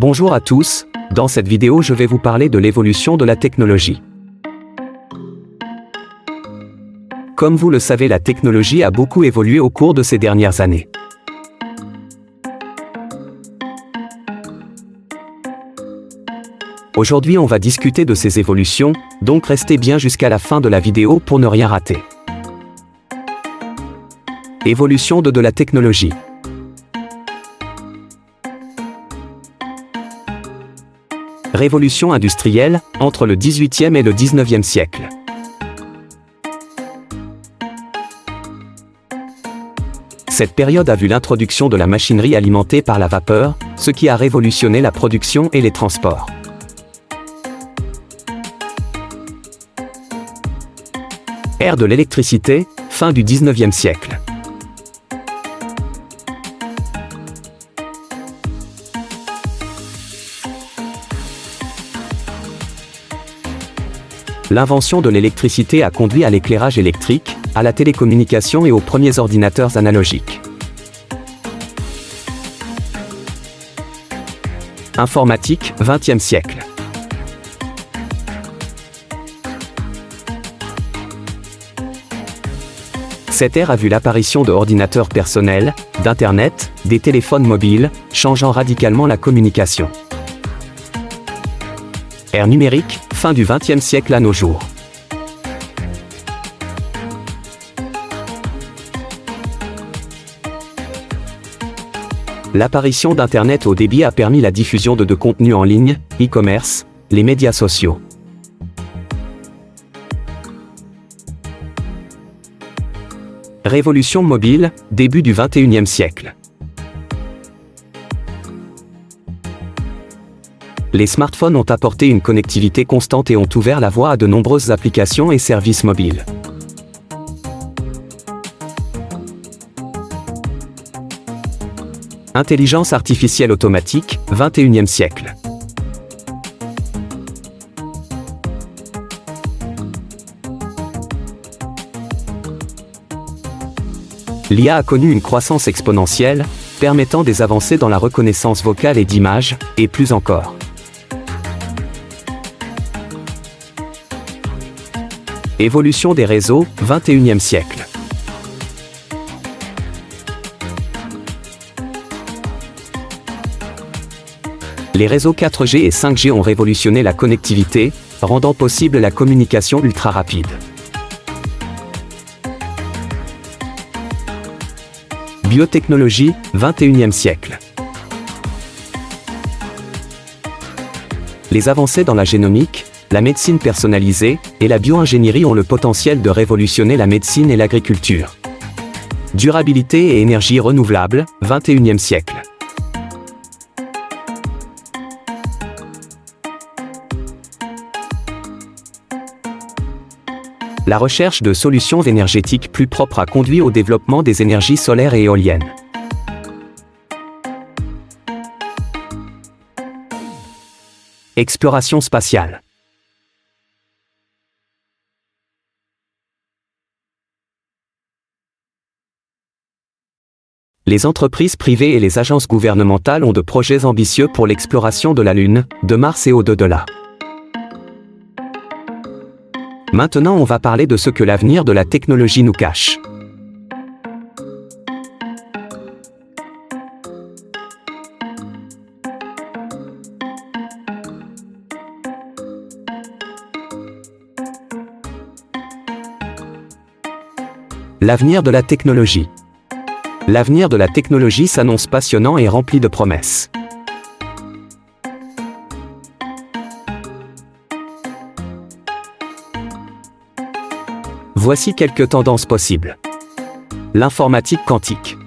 Bonjour à tous, dans cette vidéo je vais vous parler de l'évolution de la technologie. Comme vous le savez, la technologie a beaucoup évolué au cours de ces dernières années. Aujourd'hui on va discuter de ces évolutions, donc restez bien jusqu'à la fin de la vidéo pour ne rien rater. Évolution de la technologie. Révolution industrielle, entre le XVIIIe et le XIXe siècle. Cette période a vu l'introduction de la machinerie alimentée par la vapeur, ce qui a révolutionné la production et les transports. Ère de l'électricité, fin du XIXe siècle. L'invention de l'électricité a conduit à l'éclairage électrique, à la télécommunication et aux premiers ordinateurs analogiques. Informatique, XXe siècle. Cette ère a vu l'apparition de ordinateurs personnels, d'Internet, des téléphones mobiles, changeant radicalement la communication. Ère numérique, fin du XXe siècle à nos jours. L'apparition d'Internet haut débit a permis la diffusion de contenus en ligne, e-commerce, les médias sociaux. Révolution mobile, début du XXIe siècle. Les smartphones ont apporté une connectivité constante et ont ouvert la voie à de nombreuses applications et services mobiles. Intelligence artificielle automatique, XXIe siècle. L'IA a connu une croissance exponentielle, permettant des avancées dans la reconnaissance vocale et d'images, et plus encore. Évolution des réseaux, XXIe siècle. Les réseaux 4G et 5G ont révolutionné la connectivité, rendant possible la communication ultra rapide. Biotechnologie, XXIe siècle. Les avancées dans la génomique, la médecine personnalisée et la bio-ingénierie ont le potentiel de révolutionner la médecine et l'agriculture. Durabilité et énergie renouvelable, XXIe siècle. La recherche de solutions énergétiques plus propres a conduit au développement des énergies solaires et éoliennes. Exploration spatiale. Les entreprises privées et les agences gouvernementales ont de projets ambitieux pour l'exploration de la Lune, de Mars et au-delà. Maintenant on va parler de ce que l'avenir de la technologie nous cache. L'avenir de la technologie. L'avenir de la technologie s'annonce passionnant et rempli de promesses. Voici quelques tendances possibles. L'informatique quantique.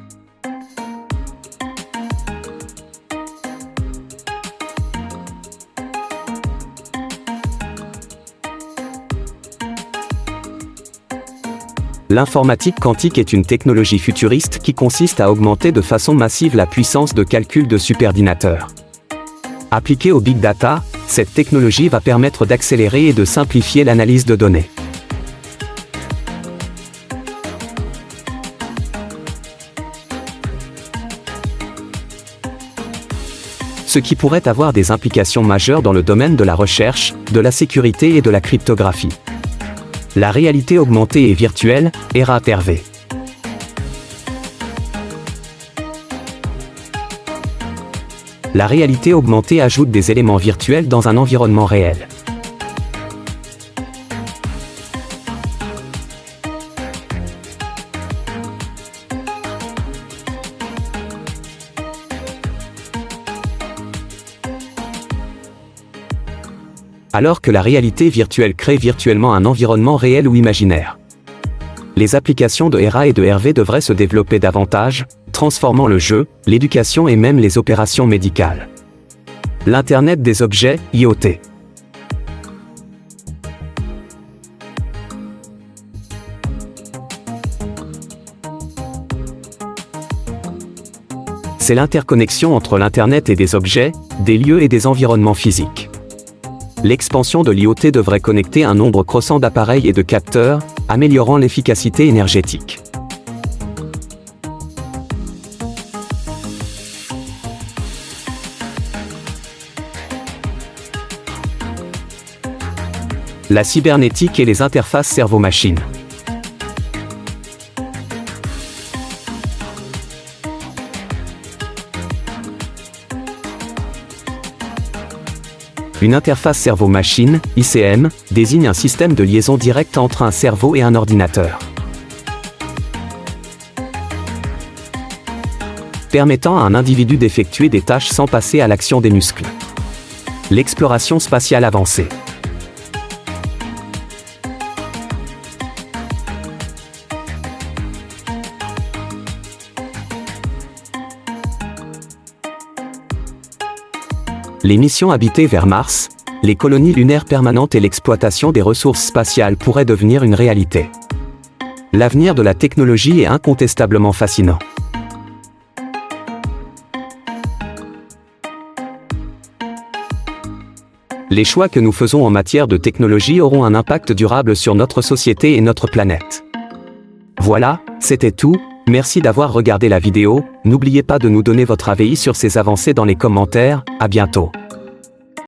L'informatique quantique est une technologie futuriste qui consiste à augmenter de façon massive la puissance de calcul de superordinateurs. Appliquée au big data, cette technologie va permettre d'accélérer et de simplifier l'analyse de données. ce qui pourrait avoir des implications majeures dans le domaine de la recherche, de la sécurité et de la cryptographie. La réalité augmentée et virtuelle, ERA-RV. La réalité augmentée ajoute des éléments virtuels dans un environnement réel. Alors que la réalité virtuelle crée virtuellement un environnement réel ou imaginaire. Les applications de ERA et de RV devraient se développer davantage, transformant le jeu, l'éducation et même les opérations médicales. L'Internet des objets, IoT. C'est l'interconnexion entre l'Internet et des objets, des lieux et des environnements physiques. L'expansion de l'IoT devrait connecter un nombre croissant d'appareils et de capteurs, améliorant l'efficacité énergétique. La cybernétique et les interfaces cerveau-machine. Une interface cerveau-machine, ICM, désigne un système de liaison directe entre un cerveau et un ordinateur. Permettant à un individu d'effectuer des tâches sans passer à l'action des muscles. L'exploration spatiale avancée. Les missions habitées vers Mars, les colonies lunaires permanentes et l'exploitation des ressources spatiales pourraient devenir une réalité. L'avenir de la technologie est incontestablement fascinant. Les choix que nous faisons en matière de technologie auront un impact durable sur notre société et notre planète. Voilà, c'était tout. Merci d'avoir regardé la vidéo, n'oubliez pas de nous donner votre avis sur ces avancées dans les commentaires, à bientôt.